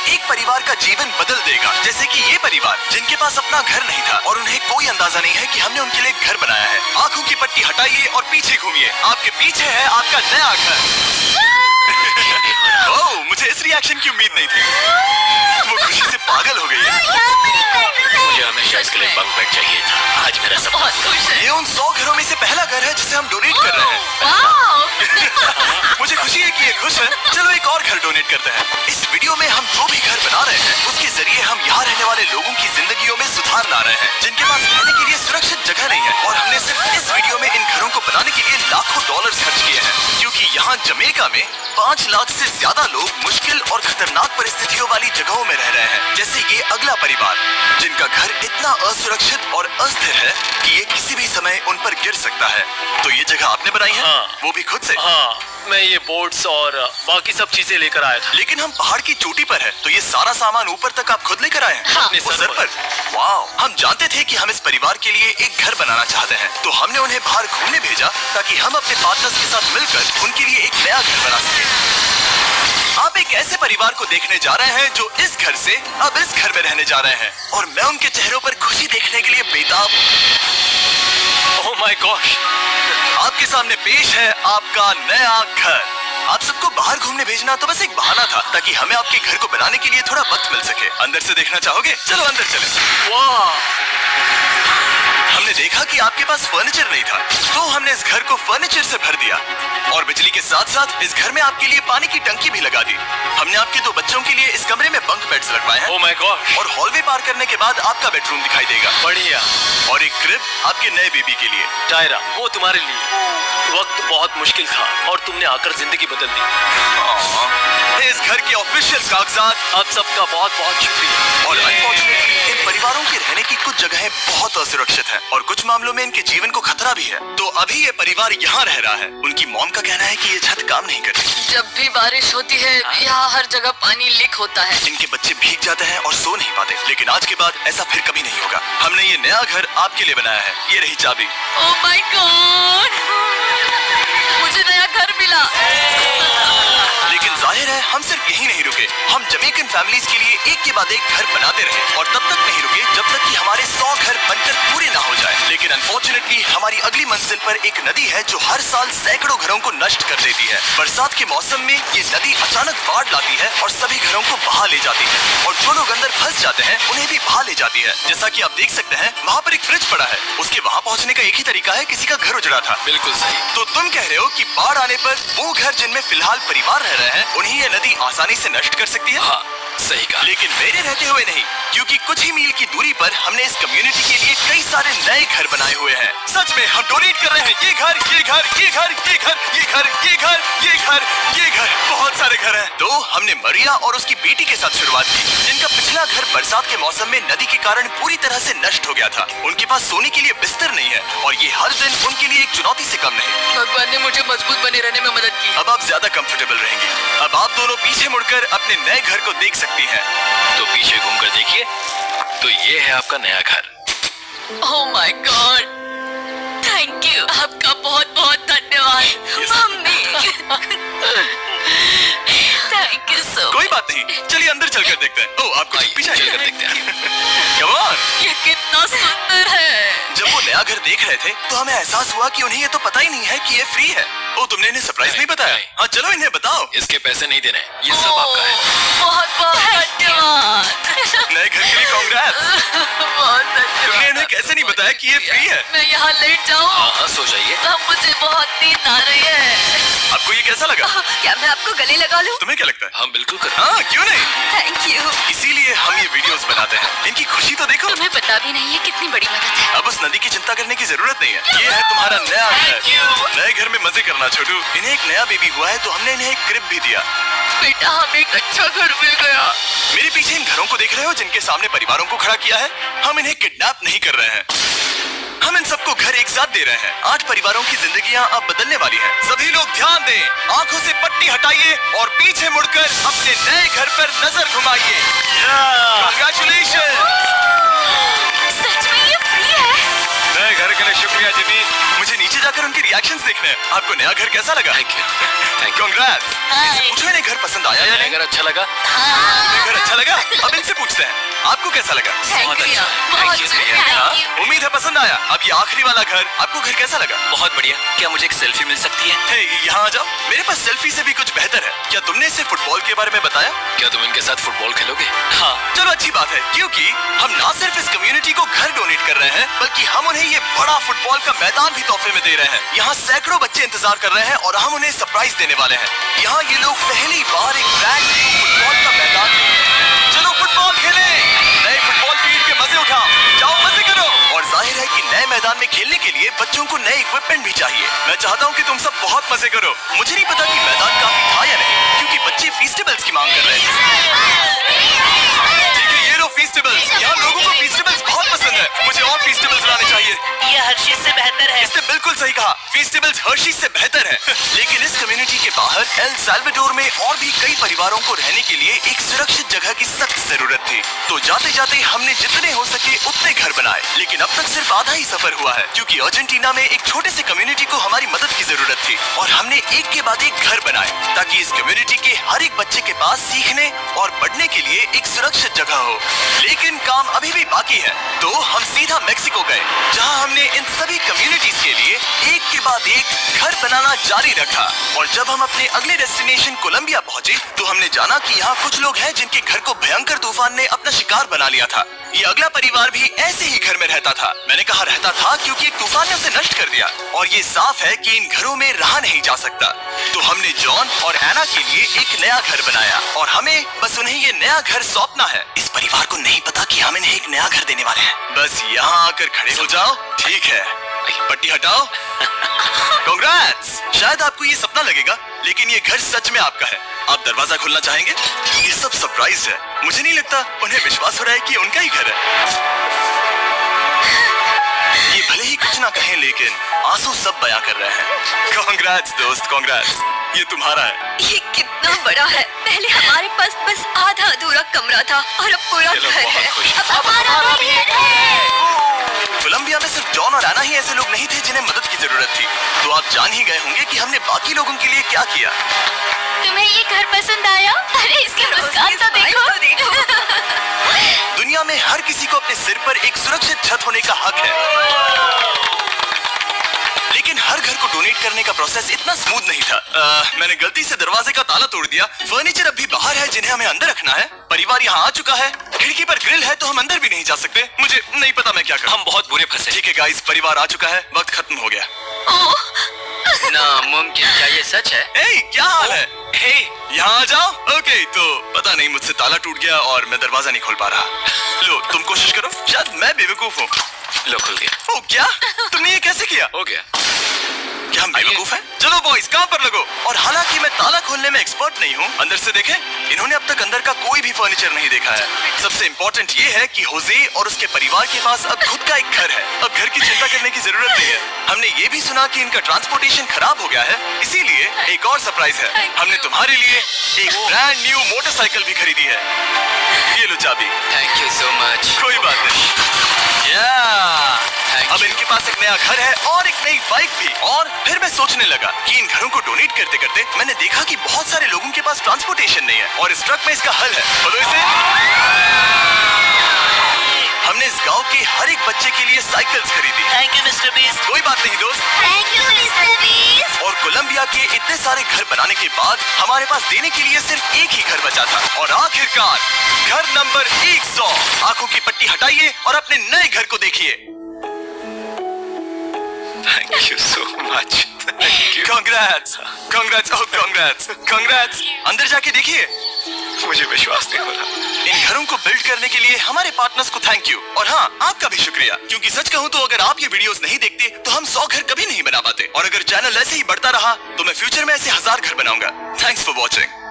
एक परिवार का जीवन बदल देगा, जैसे कि ये परिवार जिनके पास अपना घर नहीं था और उन्हें कोई अंदाजा नहीं है कि हमने उनके लिए घर बनाया है। आंखों की पट्टी हटाइए और पीछे घूमिए, आपके पीछे है आपका नया घर। ओह, मुझे इस रिएक्शन की उम्मीद नहीं थी। वो खुशी से पागल हो गई है। मुझे हमेशा इसके लिए बंक बेड चाहिए था। आज मेरा सपना बहुत खुश है। ये उन 100 घरों में से पहला घर है जिसे हम डोनेट कर रहे हैं। मुझे खुशी है कि ये खुश है। चलो एक और घर डोनेट करते हैं। इस वीडियो में हम जो भी घर बना रहे हैं उसके जरिए हम यहाँ रहने वाले लोगों की जिंदगियों में सुधार ला रहे हैं, जिनके पास रहने के लिए सुरक्षित जगह नहीं है। और हमने सिर्फ इस वीडियो में इन घरों को बनाने के लिए लाखों डॉलर्स खर्च किए हैं, क्योंकि यहाँ जमैका में 5 लाख से ज्यादा लोग मुश्किल और खतरनाक परिस्थितियों वाली जगहों में रह रहे हैं, जैसे ये अगला परिवार जिनका घर इतना असुरक्षित और अस्थिर है कि ये किसी भी समय उन पर गिर सकता है। तो ये जगह आपने बनाई है? हाँ। वो भी खुद से? हाँ, मैं ये बोट्स और बाकी सब चीजें लेकर आया था। लेकिन हम पहाड़ की चोटी पर है, तो ये सारा सामान ऊपर तक आप खुद लेकर आए हैं? हाँ। अपने सर पर? वाव! हम जानते थे कि हम इस परिवार के लिए एक घर बनाना चाहते हैं, तो हमने उन्हें बाहर घूमने भेजा ताकि हम अपने पार्टनर्स के साथ मिलकर उनके लिए एक नया घर बना सके। आप एक ऐसे परिवार को देखने जा रहे हैं जो इस घर से अब इस घर में रहने जा रहे हैं, और मैं उनके चेहरों पर खुशी देखने के लिए बेताब। Oh my gosh! आपके सामने पेश है आपका नया घर। आप सबको बाहर घूमने भेजना तो बस एक बहाना था, ताकि हमें आपके घर को बनाने के लिए थोड़ा वक्त मिल सके। अंदर से देखना चाहोगे? चलो अंदर चलें। वाह! हमने देखा कि आपके पास फर्नीचर नहीं था, तो हमने इस घर को फर्नीचर से भर दिया, और बिजली के साथ साथ इस घर में आपके लिए पानी की टंकी भी लगा दी। हमने आपके 2 बच्चों के लिए इस कमरे में बंक बेड्स लगवाए हैं। Oh my gosh! और हॉलवे पार करने के बाद आपका बेडरूम दिखाई देगा। बढ़िया। और एक क्रिब आपके नए बेबी के लिए। टायरा, वो तुम्हारे लिए। वक्त बहुत मुश्किल था और तुमने आकर जिंदगी बदल दी। इस घर के ऑफिशियल कागजात। आप सबका बहुत बहुत शुक्रिया। और अनफॉर्चुनेटली इन परिवारों के रहने की कुछ जगहें बहुत असुरक्षित हैं, और कुछ मामलों में इनके जीवन को खतरा भी है। तो अभी ये परिवार यहाँ रह रहा है। उनकी मॉम का कहना है कि ये छत काम नहीं करती। जब भी बारिश होती है यहाँ हर जगह पानी लीक होता है। इनके बच्चे भीग जाते हैं और सो नहीं पाते, लेकिन आज के बाद ऐसा फिर कभी नहीं होगा। हमने ये नया घर आपके लिए बनाया है। ये रही चाबी। Oh my God! मुझे नया घर मिला। लेकिन जाहिर है हम सिर्फ यही नहीं रुके। हम जमैकन फैमिलीज के लिए एक के बाद एक घर बनाते रहे, और तब तक नहीं रुके जब तक कि हमारे 100 घर बनकर पूरे ना हो जाए। लेकिन अनफॉर्चुनेटली हमारी अगली मंजिल पर एक नदी है जो हर साल सैकड़ों घरों को नष्ट कर देती है। बरसात के मौसम में ये नदी अचानक बाढ़ लाती है और सभी घरों को बहा ले जाती है, और जो लोग अंदर फंस जाते हैं उन्हें भी बहा ले जाती है। जैसा कि आप देख सकते हैं वहाँ पर एक फ्रिज पड़ा है। उसके वहाँ पहुँचने का एक ही तरीका है, किसी का घर उजड़ा था। बिल्कुल सही। तो तुम कह रहे हो कि बाढ़ आने पर वो घर जिनमें फिलहाल परिवार रह रहे हैं उन्हें ये नदी आसानी से नष्ट कर सकती है? हाँ, सही कहा। लेकिन मेरे रहते हुए नहीं, क्योंकि कुछ ही मील की दूरी पर हमने इस कम्युनिटी के लिए कई सारे नए घर बनाए हुए हैं। सच में हम डोनेट कर रहे हैं। ये घर, ये घर, ये घर, ये घर, ये घर, ये घर, ये घर, ये घर, बहुत सारे घर हैं। तो हमने मरिया और उसकी बेटी के साथ शुरुआत की, जिनका पिछला घर बरसात के मौसम में नदी के कारण पूरी तरह से नष्ट हो गया था। उनके पास सोने के लिए बिस्तर नहीं है, और ये हर दिन उनके लिए एक चुनौती से कम नहीं। भगवान ने मुझे मजबूत बने रहने में मदद की। अब आप ज्यादा कंफर्टेबल रहेंगे। अब आप दोनों पीछे मुड़कर अपने नए घर को देख सकती हैं। तो पीछे घूमकर देखिए, तो ये है आपका नया घर। Oh my God! Thank you. आपका बहुत बहुत धन्यवाद मम्मी। Thank you so. कोई बात नहीं, चलिए अंदर चलकर देखते हैं। ओह, आपको पीछे चलकर देखते हैं। Come on। ये कितना सुंदर है। जब वो नया घर देख रहे थे तो हमें एहसास हुआ कि उन्हें ये तो पता ही नहीं है कि ये फ्री है। ओ, तुमने इन्हें सरप्राइज नहीं बताया? नहीं। हाँ, चलो इन्हें बताओ। इसके पैसे नहीं देने, ये सब आपका है। बहुत बहुत धन्यवाद। नए घर के लिए कांग्रेट्स। बहुत तुमने धन्यवाद। इन्हें कैसे नहीं बताया कि ये फ्री है? मैं यहाँ लेट जाऊँ? हाँ हाँ, सो जाइए। अब मुझे बहुत नींद आ रही है। आपको ये कैसा लगा? क्या मैं आपको गले लगा लूं? तुम्हें क्या लगता है? हाँ बिल्कुल कर। हाँ, क्यों नहीं? Thank you. इसीलिए हम ये वीडियोस बनाते हैं। इनकी खुशी तो देखो। तुम्हें पता भी नहीं है कितनी बड़ी मदद है। अब उस नदी की चिंता करने की जरूरत नहीं है। ये है तुम्हारा नया घर। नए घर में मजे करना छोटू। इन्हें एक नया बेबी हुआ है, तो हमने इन्हें एक क्रिब भी दिया। बेटा, हमें एक अच्छा घर मिल गया। मेरे पीछे इन घरों को देख रहे हो जिनके सामने परिवारों को खड़ा किया है? हम इन्हें किडनैप नहीं कर रहे हैं। हम इन सबको घर एक साथ दे रहे हैं। 8 परिवारों की जिंदगियां अब बदलने वाली हैं। सभी लोग ध्यान दें, आंखों से पट्टी हटाइए और पीछे मुड़कर अपने नए घर पर नजर घुमाइए। Congratulations! सच में ये फ्री है? नए घर के लिए शुक्रिया जिमी। मुझे नीचे जाकर उनके रिएक्शंस देखने हैं। आपको नया घर कैसा लगा? Thank you. कांग्रेट्स। Hi. इनसे पूछो इन्हें घर पसंद आया या नहीं? अगर अच्छा लगा घर अच्छा लगा? अब इनसे पूछते हैं आपको कैसा लगा? बहुत अच्छा। बहुत Thank you, हाँ? Thank you. उम्मीद है पसंद आया। अब ये आखिरी वाला घर, आपको घर कैसा लगा? बहुत बढ़िया। क्या मुझे एक सेल्फी मिल सकती है? हे, यहाँ आ जाओ। मेरे पास सेल्फी से भी कुछ बेहतर है। क्या तुमने इसे फुटबॉल के बारे में बताया? क्या तुम इनके साथ फुटबॉल खेलोगे? हाँ। चलो अच्छी बात है, क्योंकि हम ना सिर्फ इस कम्युनिटी को घर डोनेट कर रहे हैं, बल्कि हम उन्हें ये बड़ा फुटबॉल का मैदान भी तोहफे में दे रहे हैं। यहाँ सैकड़ों बच्चे इंतजार कर रहे हैं और हम उन्हें सरप्राइज देने वाले हैं। यहाँ ये लोग पहली बार एक ब्रांड न्यू फुटबॉल का मैदान देंगे। चलो फुटबॉल खेलें, नए फुटबॉल फील्ड के मजे उठाओ, जाओ मजे करो। और जाहिर है कि नए मैदान में खेलने के लिए बच्चों को नए इक्विपमेंट भी चाहिए। मैं चाहता हूँ कि तुम सब बहुत मजे करो। मुझे नहीं पता कि मैदान काफी था या नहीं, क्योंकि बच्चे फेस्टिवल्स की मांग कर रहे हैं। ठीक है, ये लो फेस्टिवल्स। यहाँ लोगों को फेस्टिवल्स बहुत पसंद है। मुझे और फेस्टिवल्स लाने चाहिए। ये हर चीज से बेहतर है। इसने बिल्कुल सही कहा, फेस्टिवल्स हर्शीज से बेहतर है। लेकिन इस कम्युनिटी के बाहर एल साल्वाडोर में और भी कई परिवारों को रहने के लिए एक सुरक्षित जगह की सख्त जरूरत थी। तो जाते जाते हमने जितने हो सके उतने घर बनाए, लेकिन अब तक सिर्फ आधा ही सफर हुआ है, क्योंकि अर्जेंटीना में एक छोटे से कम्युनिटी को हमारी मदद की जरूरत थी और हमने एक के बाद एक घर बनाए ताकि इस कम्युनिटी के हर एक बच्चे के पास सीखने और बढ़ने के लिए एक सुरक्षित जगह हो। लेकिन काम अभी भी बाकी है, तो हम सीधा मेक्सिको गए, जहां हमने इन सभी कम्युनिटीज के लिए एक के बाद एक घर बनाना जारी रखा। और जब हम अपने अगले डेस्टिनेशन कोलंबिया पहुंचे, तो हमने जाना कि यहाँ कुछ लोग हैं जिनके घर को भयंकर तूफान ने अपना शिकार बना लिया था। ये अगला परिवार भी ऐसे ही घर में रहता था। मैंने कहा रहता था क्योंकि एक तूफान ने उसे नष्ट कर दिया और ये साफ है कि इन घरों में रहा नहीं जा सकता। तो हमने जॉन और एना के लिए एक नया घर बनाया और हमें बस उन्हें ये नया घर सौंपना है। इस परिवार को नहीं पता कि हम इन्हें एक नया घर देने वाले हैं। बस यहाँ आकर खड़े हो जाओ। ठीक है, पट्टी हटाओ। कांग्रेट्स। शायद आपको ये सपना लगेगा, लेकिन ये घर सच में आपका है। आप दरवाजा खोलना चाहेंगे? ये सब सरप्राइज है। मुझे नहीं लगता उन्हें विश्वास हो रहा है कि उनका ही घर है। ये भले ही कुछ ना कहें, लेकिन आंसू सब बयां कर रहे हैं। कांग्रेट्स दोस्त, कांग्रेट्स। ये तुम्हारा है। ये कितना बड़ा है। पहले हमारे पास बस आधा अधूरा कमरा था और अब पूरा चलो, घर बहुत है। खुश। अब हमारा भी है। कोलंबिया में सिर्फ जॉन और एना ही ऐसे लोग नहीं थे जिन्हें मदद की जरूरत थी। तो आप जान ही गए होंगे कि हमने बाकी लोगों के लिए क्या किया। तुम्हें ये घर पसंद आया? अरे इसकी मुस्कान तो देखो। दुनिया में हर किसी को अपने सिर पर एक सुरक्षित छत होने का हक है, लेकिन हर घर को डोनेट करने का प्रोसेस इतना स्मूथ नहीं था। मैंने गलती से दरवाजे का ताला तोड़ दिया। फर्नीचर अब भी बाहर है जिन्हें हमें अंदर रखना है। परिवार यहाँ आ चुका है। खिड़की पर ग्रिल है तो हम अंदर भी नहीं जा सकते। मुझे नहीं पता मैं क्या करूं। हम बहुत बुरे फंसे। ठीक है गाइस, परिवार आ चुका है। वक्त खत्म हो गया। नामुमकिन। क्या ये सच है? ए, क्या हाल है? हे, यहाँ आ जाओ। ओके, तो पता नहीं मुझसे ताला टूट गया और मैं दरवाजा नहीं खोल पा रहा। लो, तुम कोशिश करो। शायद मैं बेवकूफ हूँ। लो, खुल गया। ओ क्या? तुमने ये कैसे किया? हो गया। क्या हम बेवकूफ हैं? चलो बॉयज, काम पर लगो। और हालांकि मैं ताला खोलने में एक्सपर्ट नहीं हूँ, अंदर से देखें, इन्होंने अब तक अंदर का कोई भी फर्नीचर नहीं देखा है। सबसे इम्पोर्टेंट ये है कि होजे और उसके परिवार के पास अब खुद का एक घर है। अब घर की चिंता करने की जरूरत नहीं है। हमने ये भी सुना कि इनका ट्रांसपोर्टेशन खराब हो गया है, इसीलिए एक और सरप्राइज है। हमने तुम्हारे लिए एक ब्रांड न्यू मोटरसाइकिल भी खरीदी है। ये लो चाबी। Thank you so much. कोई बात नहीं। अब इनके पास एक नया घर है और एक नई बाइक भी। और फिर मैं सोचने लगा कि इन घरों को डोनेट करते करते मैंने देखा कि बहुत सारे लोगों के पास ट्रांसपोर्टेशन नहीं है और इस ट्रक में इसका हल है। बोलो इसे। हमने इस गांव के हर एक बच्चे के लिए साइकिल्स खरीदी। Thank you mister beast. कोई बात नहीं दोस्त। Thank you mister beast. और कोलंबिया के इतने सारे घर बनाने के बाद हमारे पास देने के लिए सिर्फ एक ही घर बचा था। और आखिरकार घर नंबर 100। आंखों की पट्टी हटाइए और अपने नए घर को देखिए। Thank you so much. Thank you. Congrats, congrats, oh congrats, congrats. अंदर जाके देखिए। मुझे विश्वास नहीं हो रहा। इन घरों को बिल्ड करने के लिए हमारे पार्टनर्स को थैंक यू। और हाँ, आपका भी शुक्रिया, क्योंकि सच कहूँ तो अगर आप ये वीडियोस नहीं देखते तो हम 100 घर कभी नहीं बना पाते। और अगर चैनल ऐसे ही बढ़ता रहा तो मैं फ्यूचर में ऐसे 1000 घर बनाऊंगा। Thanks for watching.